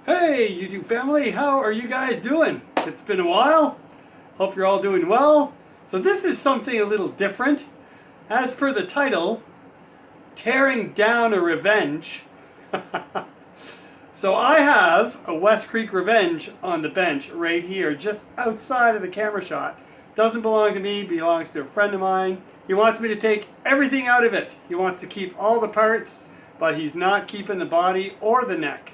Hey YouTube family, how are you guys doing? It's been a while. Hope you're all doing well. So this is something a little different. As per the title, Tearing Down a Revenge. So I have a WestCreek Revenge on the bench right here, just outside of the camera shot. Doesn't belong to me, belongs to a friend of mine. He wants me to take everything out of it. He wants to keep all the parts, but he's not keeping the body or the neck.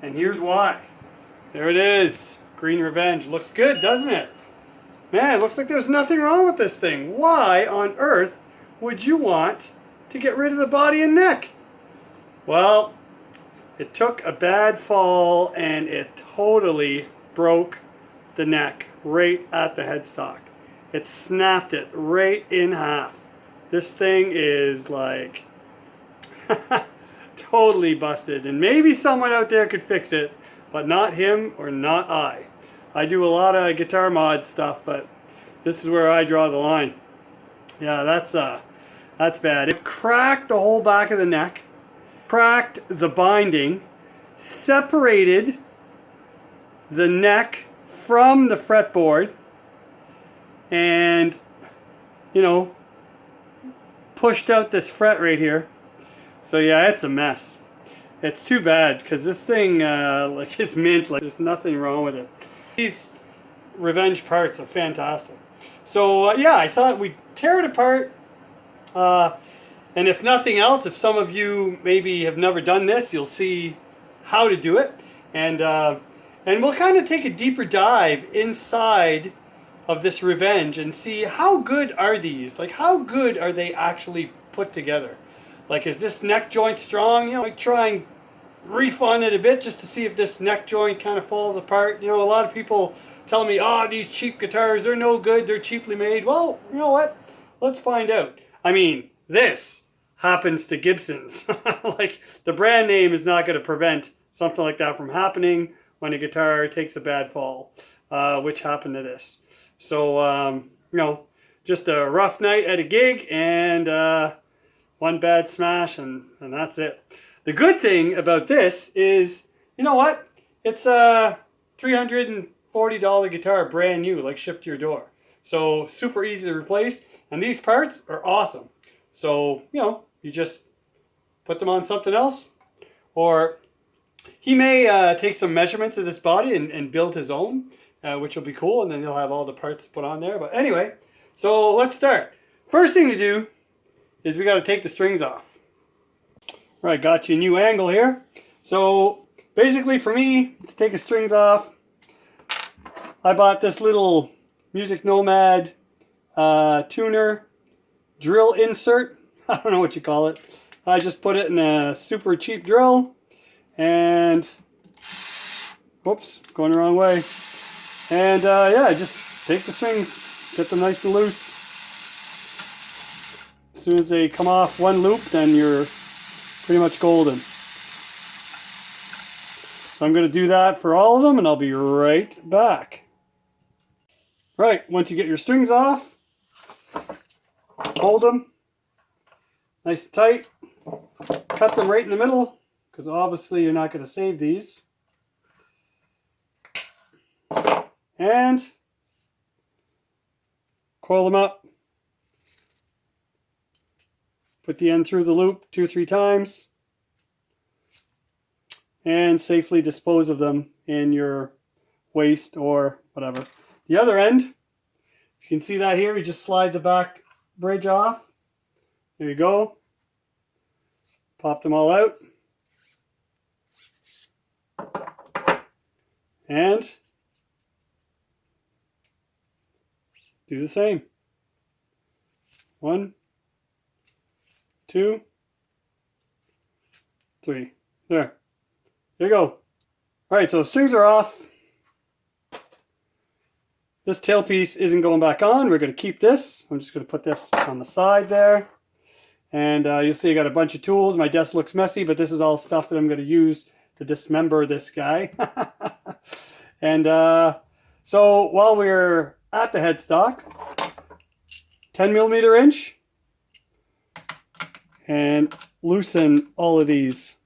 And here's why. There it is. Green Revenge. Looks good, doesn't it? Man, it looks like there's nothing wrong with this thing. Why on earth would you want to get rid of the body and neck? Well, it took a bad fall and it totally broke the neck right at the headstock. It snapped it right in half. This thing is like totally busted, and maybe someone out there could fix it, but not him or not I. I do a lot of guitar mod stuff, but this is where I draw the line. Yeah, that's bad. It cracked the whole back of the neck, cracked the binding, separated the neck from the fretboard, and pushed out this fret right here. So yeah, it's a mess. It's too bad because this thing like is mint. Like there's nothing wrong with it. These Revenge parts are fantastic. So yeah, I thought we'd tear it apart. And if nothing else, if some of you maybe have never done this, you'll see how to do it. And we'll kind of take a deeper dive inside of this Revenge and see how good are these? Like how good are they actually put together? Like, is this neck joint strong? Like try and refine it a bit just to see if this neck joint kind of falls apart. A lot of people tell me, oh, these cheap guitars, they're no good, they're cheaply made. Well, you know what? Let's find out. I mean, this happens to Gibsons. Like, the brand name is not going to prevent something like that from happening when a guitar takes a bad fall, which happened to this. So, just a rough night at a gig and one bad smash and that's it. The good thing about this is, you know what? It's a $340 guitar, brand new, like shipped to your door. So super easy to replace, and these parts are awesome. So, you just put them on something else, or he may take some measurements of this body and build his own, which will be cool, and then he'll have all the parts put on there. But anyway, so let's start. First thing to do is we got to take the strings off. Right, got you a new angle here. So basically for me, to take the strings off, I bought this little Music Nomad tuner drill insert. I don't know what you call it. I just put it in a super cheap drill and, whoops, going the wrong way. And yeah, just take the strings, get them nice and loose. As soon as they come off one loop, then you're pretty much golden. So I'm going to do that for all of them, and I'll be right back. Right, once you get your strings off, hold them nice and tight. Cut them right in the middle, because obviously you're not going to save these. And coil them up. Put the end through the loop 2-3 times and safely dispose of them in your waste or whatever. The other end, you can see that here, you just slide the back bridge off. There you go. Pop them all out. And do the same. 1, 2, 3. There you go. All right, so the strings are off. This tailpiece isn't going back on. We're going to keep this. I'm just going to put this on the side there. And you'll see I got a bunch of tools. My desk looks messy, but this is all stuff that I'm going to use to dismember this guy. And so while we're at the headstock, 10mm wrench, and loosen all of these.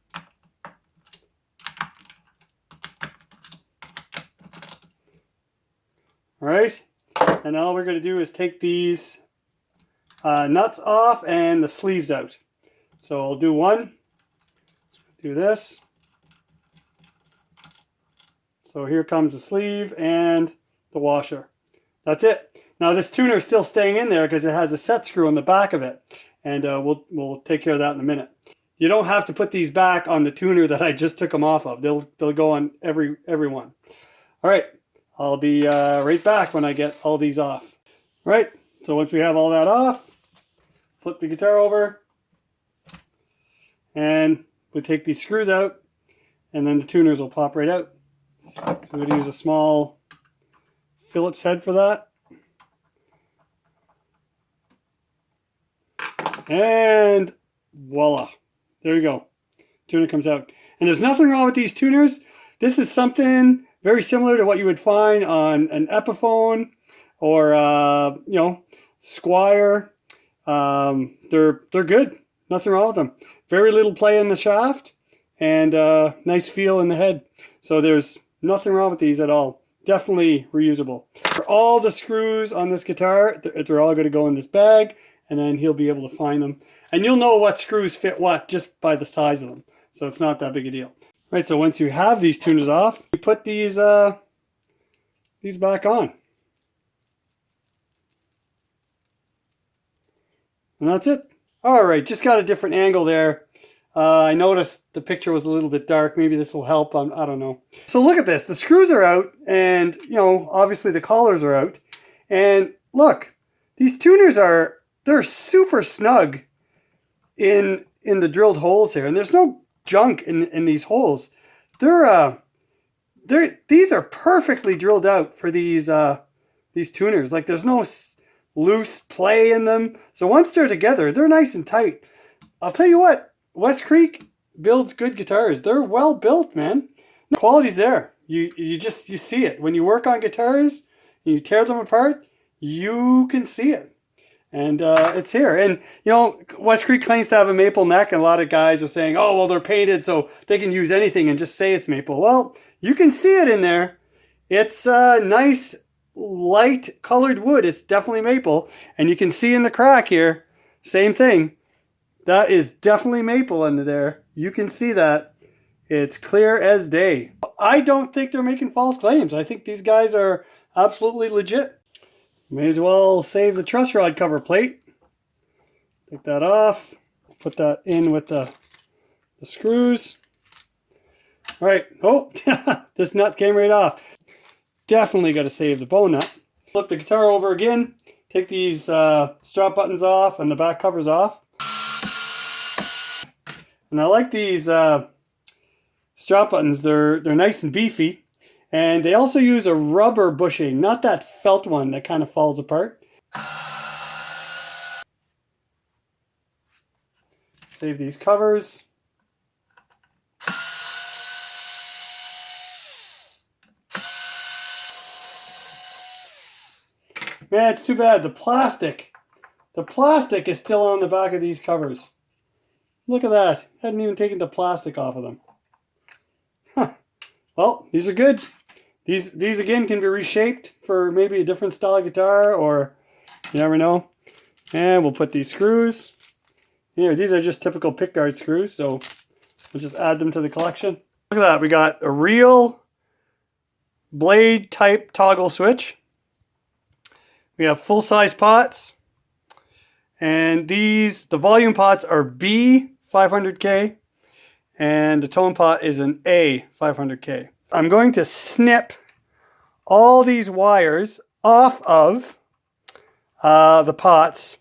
All right, and all we're going to do is take these nuts off and the sleeves out. So I'll do one, do this. So here comes the sleeve and the washer. That's it. Now this tuner is still staying in there because it has a set screw on the back of it, and we'll take care of that in a minute. You don't have to put these back on the tuner that I just took them off of. They'll go on every one. All right, I'll be right back when I get all these off. All right, so once we have all that off, flip the guitar over, and we take these screws out, and then the tuners will pop right out. So we're going to use a small Phillips head for that. And voila, there you go. Tuner comes out. And there's nothing wrong with these tuners. This is something very similar to what you would find on an Epiphone or, you know, Squire. They're good. Nothing wrong with them. Very little play in the shaft and nice feel in the head. So there's nothing wrong with these at all. Definitely reusable. For all the screws on this guitar, they're all going to go in this bag, and then he'll be able to find them. And you'll know what screws fit what just by the size of them. So it's not that big a deal. Right, so once you have these tuners off, you put these back on. And that's it. All right, just got a different angle there. I noticed the picture was a little bit dark. Maybe this will help. I don't know. So look at this. The screws are out, and you know, obviously the collars are out. And look, these tuners they're super snug in the drilled holes here, and there's no junk in these holes. These are perfectly drilled out for these tuners. Like there's no loose play in them. So once they're together, they're nice and tight. I'll tell you what, WestCreek builds good guitars. They're well built, man. The quality's there. You see it. When you work on guitars and you tear them apart, you can see it. And it's here. And, you know, WestCreek claims to have a maple neck, and a lot of guys are saying, oh, well, they're painted so they can use anything and just say it's maple. Well, you can see it in there. It's nice, light colored wood. It's definitely maple. And you can see in the crack here, same thing. That is definitely maple under there. You can see that. It's clear as day. I don't think they're making false claims. I think these guys are absolutely legit. May as well save the truss rod cover plate. Take that off. Put that in with the screws. All right. Oh, this nut came right off. Definitely got to save the bow nut. Flip the guitar over again. Take these strap buttons off and the back covers off. And I like these strap buttons. They're nice and beefy. And they also use a rubber bushing, not that felt one that kind of falls apart. Save these covers. Man, it's too bad. The plastic is still on the back of these covers. Look at that. Hadn't even taken the plastic off of them. Huh. Well, these are good. These again can be reshaped for maybe a different style of guitar, or you never know. And we'll put these screws here. These are just typical pickguard screws, so we'll just add them to the collection. Look at that. We got a real blade type toggle switch. We have full size pots, and the volume pots are B 500K, and the tone pot is an A 500K. I'm going to snip all these wires off of the pots,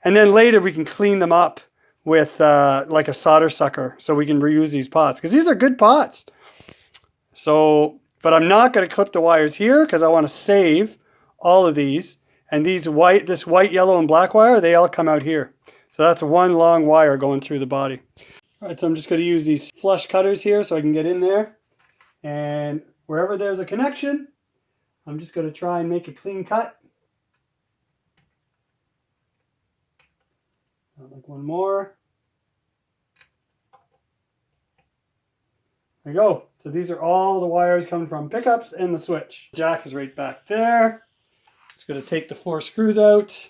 and then later we can clean them up with like a solder sucker so we can reuse these pots, because these are good pots. So, but I'm not going to clip the wires here because I want to save all of these. And this white, yellow, and black wire, they all come out here. So that's one long wire going through the body. All right, so I'm just going to use these flush cutters here so I can get in there. And wherever there's a connection, I'm just going to try and make a clean cut. Like one more. There you go. So these are all the wires coming from pickups and the switch. Jack is right back there. going to take the 4 screws out.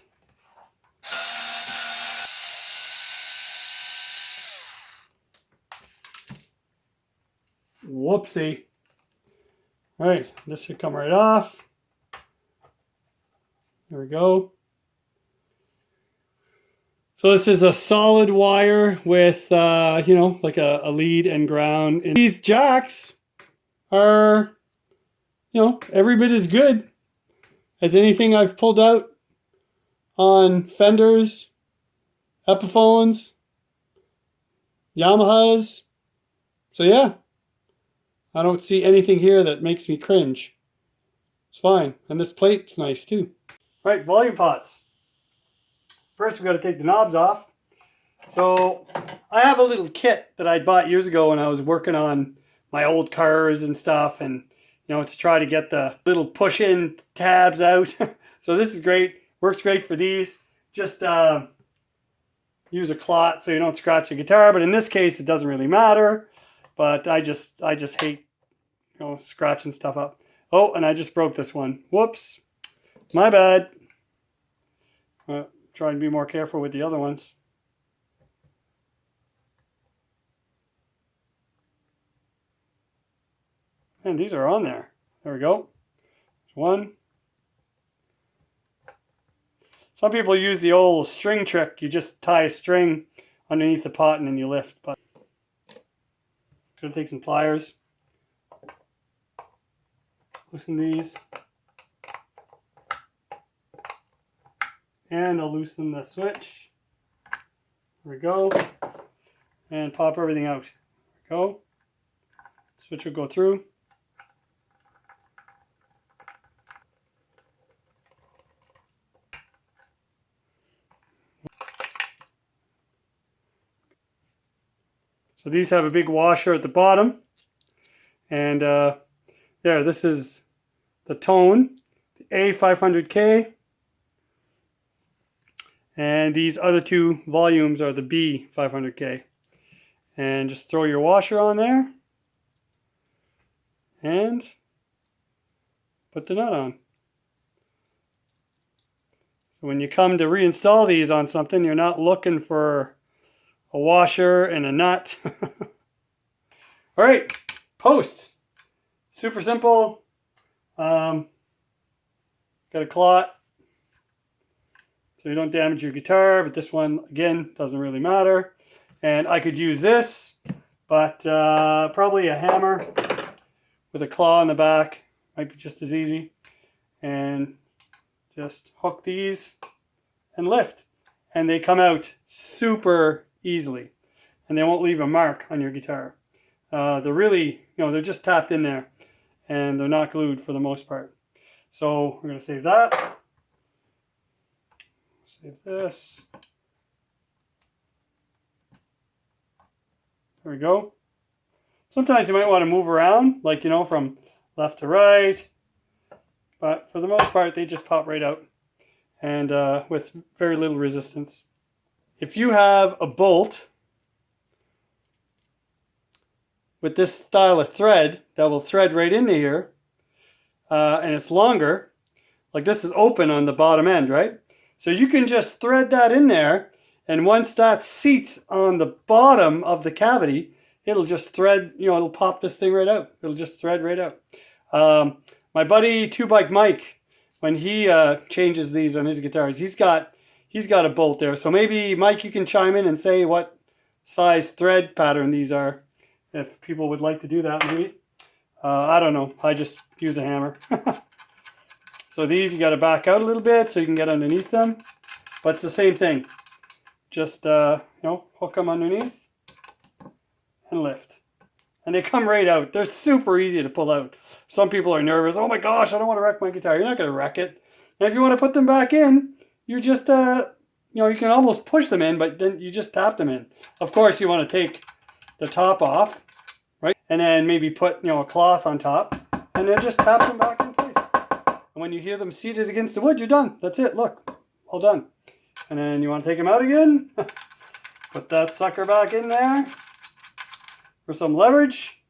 Whoopsie. All right, this should come right off. There we go. So this is a solid wire with, you know, like a lead and ground. And these jacks are, you know, every bit as good as anything I've pulled out on Fenders, Epiphones, Yamahas. So yeah, I don't see anything here that makes me cringe. It's fine. And this plate's nice too. All right, volume pots. First, we got to take the knobs off. So I have a little kit that I bought years ago when I was working on my old cars and stuff, and you know, to try to get the little push-in tabs out. So this is great. Works great for these. Just use a clot so you don't scratch the guitar. But in this case, it doesn't really matter. But I just hate, you know, scratching stuff up. Oh, and I just broke this one. Whoops. My bad. Try and be more careful with the other ones. And these are on there. There we go. One. Some people use the old string trick. You just tie a string underneath the pot and then you lift. But I'm going to take some pliers. Loosen these. And I'll loosen the switch. There we go. And pop everything out. There we go. Switch will go through. So these have a big washer at the bottom. And there, this is the tone, the A500K. And these other 2 volumes are the B500K. And just throw your washer on there. And put the nut on. So when you come to reinstall these on something, you're not looking for a washer and a nut. All right, posts. Super simple. Got a clot so you don't damage your guitar, but this one, again, doesn't really matter. And I could use this, but probably a hammer with a claw in the back might be just as easy. And just hook these and lift. And they come out super easily. And they won't leave a mark on your guitar. They're really, you know, they're just tapped in there. And they're not glued for the most part. So we're going to save that. Save this. There we go. Sometimes you might want to move around, like, you know, from left to right. But for the most part, they just pop right out. And with very little resistance. If you have a bolt with this style of thread that will thread right into here, and it's longer, like this is open on the bottom end, right? So you can just thread that in there, and once that seats on the bottom of the cavity, it'll just thread, you know, it'll pop this thing right out. It'll just thread right out. My buddy 2Bike Mike, when he changes these on his guitars, he's got a bolt there. So maybe, Mike, you can chime in and say what size thread pattern these are, if people would like to do that, maybe. I don't know. I just use a hammer. So these, you got to back out a little bit so you can get underneath them. But it's the same thing. Just, you know, hook them underneath and lift. And they come right out. They're super easy to pull out. Some people are nervous. Oh my gosh, I don't want to wreck my guitar. You're not going to wreck it. And if you want to put them back in, you just, you know, you can almost push them in, but then you just tap them in. Of course, you want to take the top off, right? And then maybe put, you know, a cloth on top, and then just tap them back in place. And when you hear them seated against the wood, you're done. That's it. Look, all done. And then you want to take them out again. Put that sucker back in there for some leverage.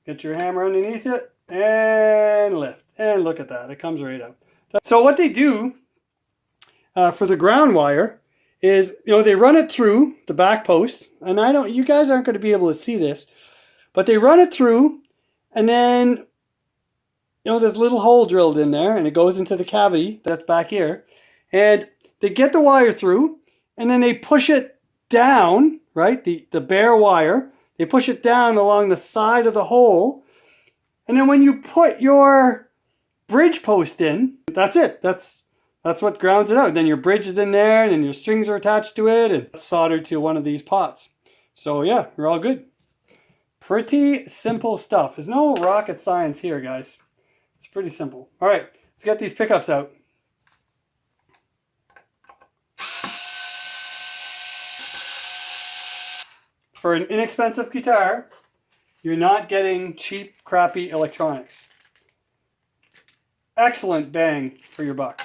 Get your hammer underneath it and lift. And look at that. It comes right out. So what they do for the ground wire is, they run it through the back post, and you guys aren't going to be able to see this, but they run it through, and then, there's a little hole drilled in there, and it goes into the cavity that's back here, and they get the wire through, and then they push it down, right? The bare wire, they push it down along the side of the hole, and then when you put your bridge post in, that's it. That's what grounds it out. Then your bridge is in there, and then your strings are attached to it, and it's soldered to one of these pots. So yeah, you're all good. Pretty simple stuff. There's no rocket science here, guys. It's pretty simple. All right, let's get these pickups out. For an inexpensive guitar, you're not getting cheap, crappy electronics. Excellent bang for your buck.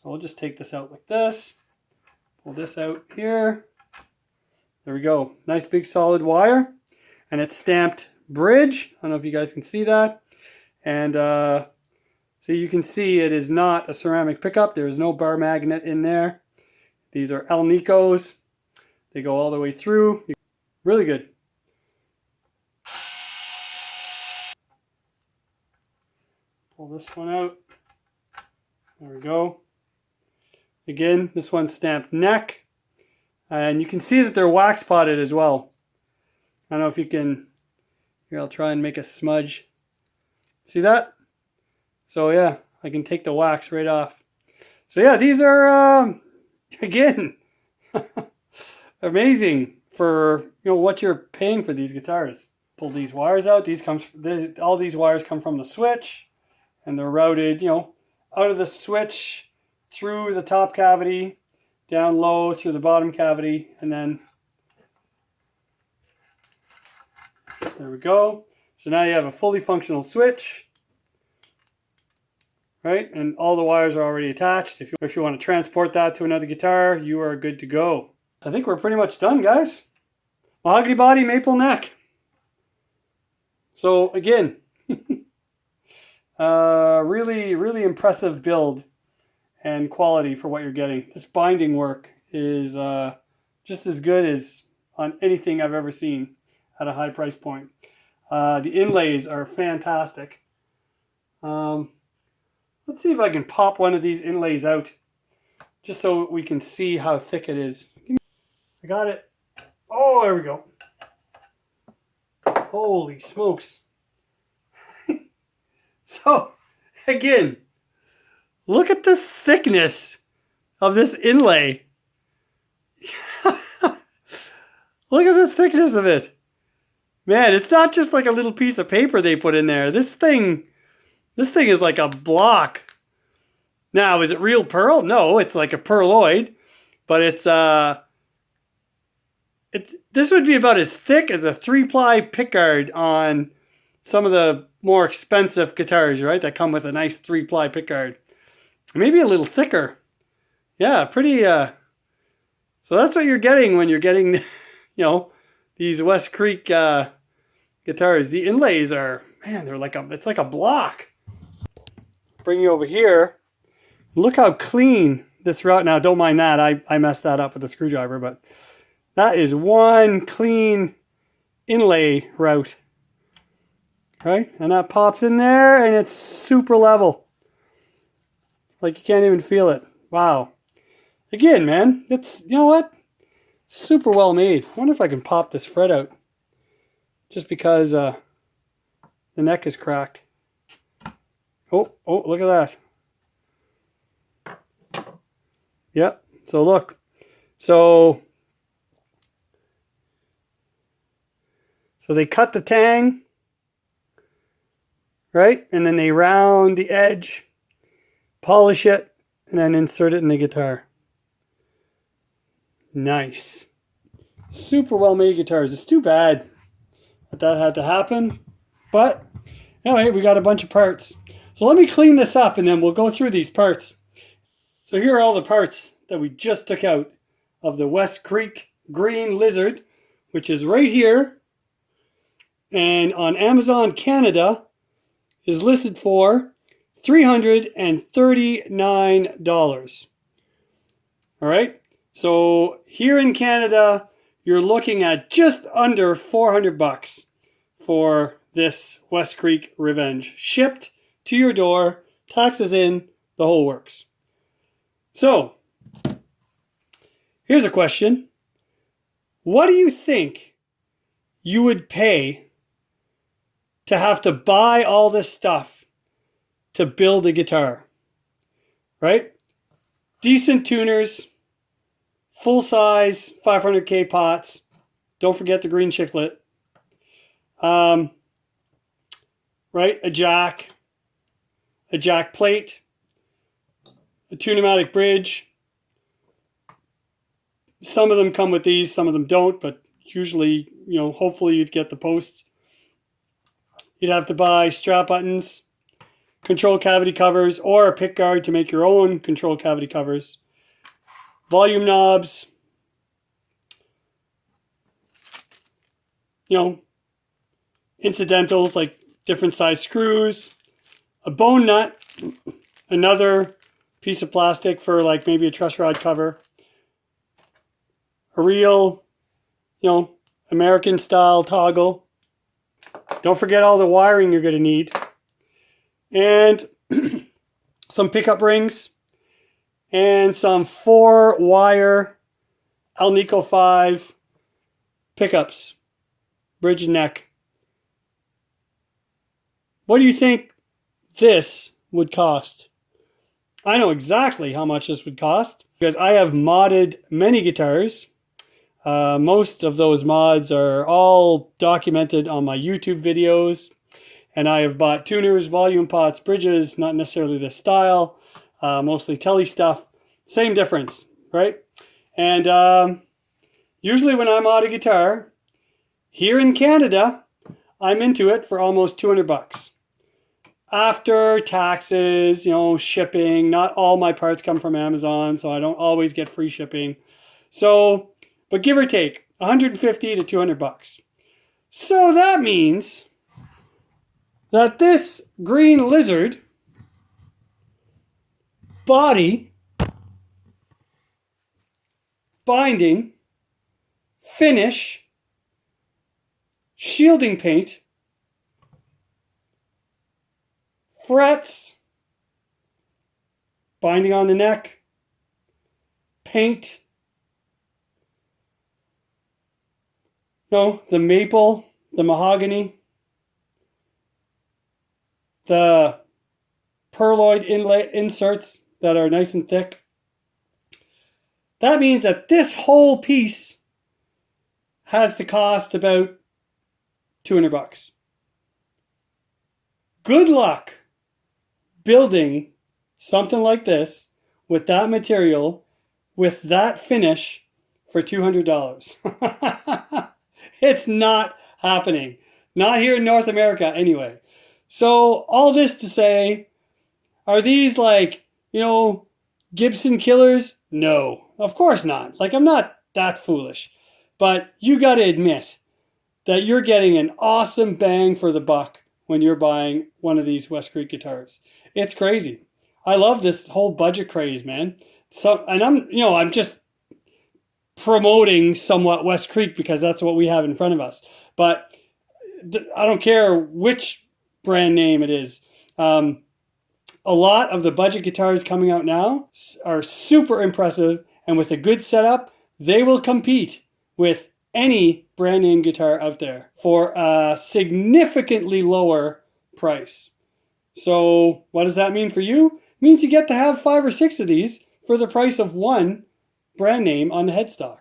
So we'll just take this out like this. Pull this out here. There we go. Nice big solid wire. And it's stamped bridge. I don't know if you guys can see that. And so you can see it is not a ceramic pickup. There is no bar magnet in there. These are Alnicos. They go all the way through. Really good. Pull this one out. There we go. Again, this one's stamped neck. And you can see that they're wax potted as well. I don't know if you can... Here, I'll try and make a smudge. See that? So yeah, I can take the wax right off. So yeah, these are, again, amazing for what you're paying for these guitars. Pull these wires out. All these wires come from the switch, and they're routed, out of the switch through the top cavity, down low through the bottom cavity, and then there we go. So now you have a fully functional switch, right? And all the wires are already attached. If you want to transport that to another guitar, you are good to go. I think we're pretty much done, guys. Mahogany body, maple neck. So again, really, really impressive build and quality for what you're getting. This binding work is just as good as on anything I've ever seen at a high price point. The inlays are fantastic. Let's see if I can pop one of these inlays out just so we can see how thick it is. I got it. Oh, there we go. Holy smokes. So, again, look at the thickness of this inlay. Look at the thickness of it. Man, it's not just like a little piece of paper they put in there. This thing is like a block. Now, is it real pearl? No, it's like a pearloid, but this would be about as thick as a 3-ply pickguard on some of the more expensive guitars, right? That come with a nice 3-ply pickguard. Maybe a little thicker. Yeah, pretty, so that's what you're getting when you're getting, these WestCreek guitars. The inlays are, man, it's like a block. Bring you over here. Look how clean this route. Now, don't mind that. I messed that up with a screwdriver, but that is one clean inlay route. Right? And that pops in there, and it's super level. Like you can't even feel it. Wow. Again, man, it's, you know what? Super well made. I wonder if I can pop this fret out. Just because the neck is cracked. Oh, look at that. Yep. So look. So they cut the tang, right? And then they round the edge, polish it, and then insert it in the guitar. Nice. Super well made guitars. It's too bad that had to happen. But anyway, we got a bunch of parts. So let me clean this up and then we'll go through these parts. So here are all the parts that we just took out of the WestCreek Green Lizard, which is right here. And on Amazon Canada is listed for $339. All right. So here in Canada, you're looking at just under 400 bucks for this WestCreek Revenge, shipped to your door, taxes in, the whole works. So here's a question. What do you think you would pay to have to buy all this stuff to build a guitar? Right? Decent tuners, full size 500K pots. Don't forget the green chiclet. Right? A jack plate, a tune-o-matic bridge. Some of them come with these, some of them don't, but usually, hopefully you'd get the posts. You'd have to buy strap buttons, control cavity covers, or a pick guard to make your own control cavity covers. Volume knobs. Incidentals like different size screws. A bone nut. Another piece of plastic for like maybe a truss rod cover. A real, American style toggle. Don't forget all the wiring you're going to need. And some pickup rings. And some 4-wire Alnico 5 pickups. Bridge and neck. What do you think this would cost? I know exactly how much this would cost because I have modded many guitars. Most of those mods are all documented on my YouTube videos. And I have bought tuners, volume pots, bridges, not necessarily this style, mostly telly stuff. Same difference, right? And usually when I mod a guitar, here in Canada, I'm into it for almost 200 bucks. After taxes, shipping, not all my parts come from Amazon, so I don't always get free shipping. So, but give or take, 150 to 200 bucks. So that means that this green lizard body, binding, finish, shielding paint, frets, binding on the neck, paint, the maple, the mahogany, the perloid inlay inserts that are nice and thick. That means that this whole piece has to cost about 200 bucks. Good luck building something like this with that material, with that finish for $200. It's not happening. Not here in North America anyway. So all this to say, are these like, Gibson killers? No, of course not. Like, I'm not that foolish. But you got to admit that you're getting an awesome bang for the buck when you're buying one of these WestCreek guitars. It's crazy. I love this whole budget craze, man. So, and I'm just promoting somewhat WestCreek because that's what we have in front of us. But I don't care which brand name it is. A lot of the budget guitars coming out now are super impressive, and with a good setup, they will compete with any brand name guitar out there for a significantly lower price. So what does that mean for you? It means you get to have 5 or 6 of these for the price of one brand name on the headstock.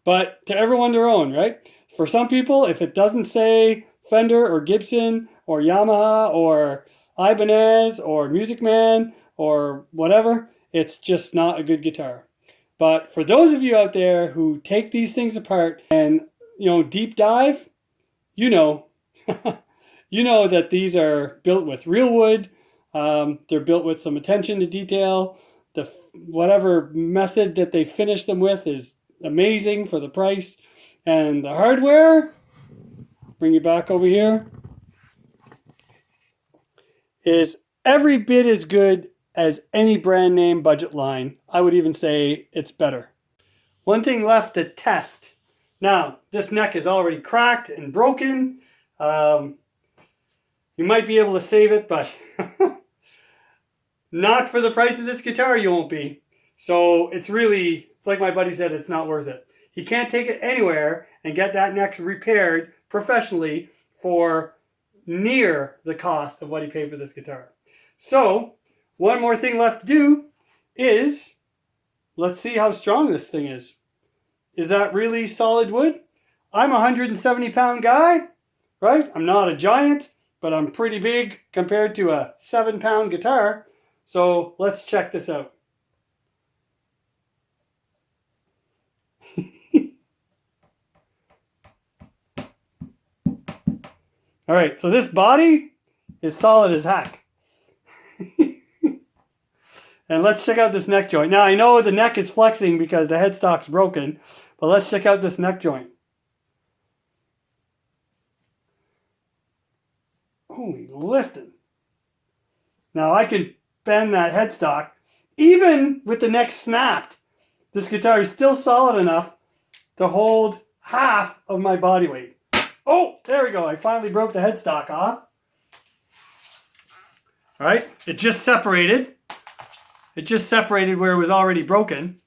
But to everyone their own, right? For some people, if it doesn't say Fender or Gibson or Yamaha or Ibanez or Music Man or whatever, it's just not a good guitar. But for those of you out there who take these things apart and, deep dive, you know that these are built with real wood. They're built with some attention to detail. Whatever method that they finish them with is amazing for the price. And the hardware, bring you back over here, is every bit as good as any brand name budget line. I would even say it's better. One thing left to test. Now, this neck is already cracked and broken. You might be able to save it, but not for the price of this guitar you won't be. So it's like my buddy said, it's not worth it. He can't take it anywhere and get that neck repaired professionally for near the cost of what he paid for this guitar. So, one more thing left to do is, let's see how strong this thing is. Is that really solid wood? I'm a 170-pound guy, right? I'm not a giant, but I'm pretty big compared to a 7-pound guitar. So, let's check this out. All right, so this body is solid as heck. And let's check out this neck joint. Now, I know the neck is flexing because the headstock's broken, but let's check out this neck joint. Holy lifting. Now, I can bend that headstock. Even with the neck snapped, this guitar is still solid enough to hold half of my body weight. Oh, there we go. I finally broke the headstock off. All right, it just separated. It just separated where it was already broken.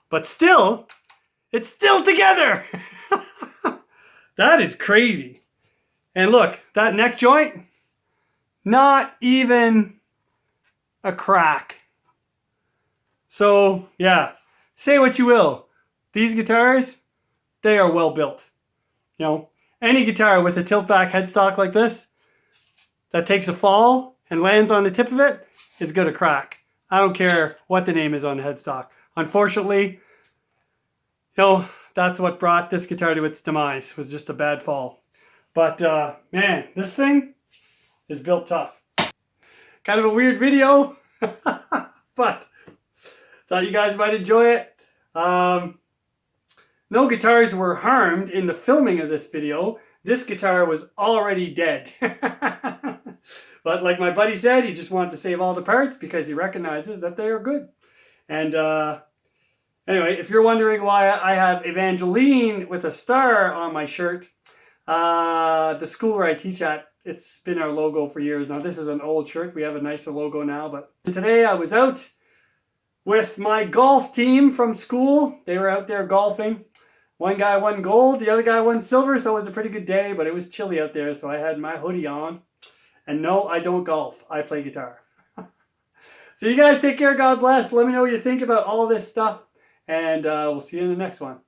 But still, it's still together. That is crazy. And look, that neck joint, not even a crack. So, yeah, say what you will. These guitars, they are well built. You know, any guitar with a tilt back headstock like this that takes a fall and lands on the tip of it is going to crack. I don't care what the name is on the headstock. Unfortunately, you know, that's what brought this guitar to its demise, was just a bad fall. But man, this thing is built tough. Kind of a weird video, but thought you guys might enjoy it. No guitars were harmed in the filming of this video. This guitar was already dead. But like my buddy said, he just wanted to save all the parts because he recognizes that they are good. And anyway, if you're wondering why I have Evangeline with a star on my shirt, the school where I teach at, it's been our logo for years now. This is an old shirt. We have a nicer logo now. But today I was out with my golf team from school. They were out there golfing. One guy won gold, the other guy won silver, so it was a pretty good day, but it was chilly out there, so I had my hoodie on. And no, I don't golf. I play guitar. So you guys take care. God bless. Let me know what you think about all this stuff, and we'll see you in the next one.